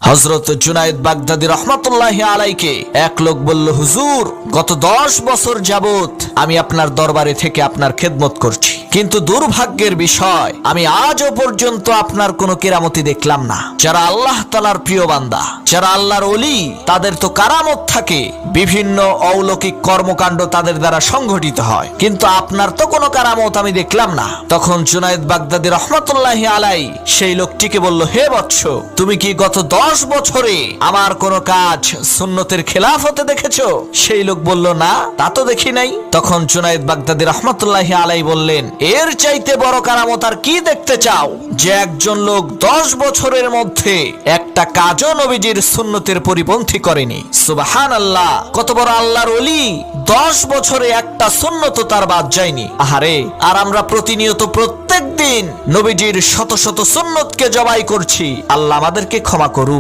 হযরত Junaid Baghdadi রহমাতুল্লাহি আলাইকে এক লোক বলল, হুজুর, গত 10 বছর যাবত আমি আপনার দরবারে থেকে আপনার খেদমত করছি, কিন্তু দুর্ভাগ্যের বিষয় আমি আজও পর্যন্ত আপনার কোনো কেরামতি দেখলাম না। যারা আল্লাহ তাআলার প্রিয় বান্দা, যারা আল্লাহর ওলি, তাদের তো কারামত থাকে, বিভিন্ন অলৌকিক কর্মকাণ্ড তাদের দ্বারা সংঘটিত হয়, কিন্তু আপনার তো কোনো কারামত আমি দেখলাম না। তখন জুনায়েদ বাগদাদী রহমাতুল্লাহি আলাই সেই লোকটিকে বলল, হে বৎস, তুমি কি গত 10 বছরে আমার কোনো কাজ সুন্নতের খেলাফ হতে দেখেছো? সেই লোক বলল, না, তা তো দেখি নাই। তখন জুনায়েদ বাগদাদী রহমাতুল্লাহি আলাই বললেন, এর চাইতে বড় কারামত আর কি দেখতে চাও, যে একজন লোক 10 বছরের মধ্যে একটা কাজও নবীজির সুন্নতের পরিপন্থী করেনি। সুবহানাল্লাহ, কত বড় আল্লাহর ওলি, 10 বছরে একটা সুন্নত তার বাদ যায়নি। আহারে, আর আমরা প্রতিনিয়ত প্রত্যেক দিন নবীজির শত শত সুন্নতকে জবাই করছি। আল্লাহ আমাদেরকে ক্ষমা করুক।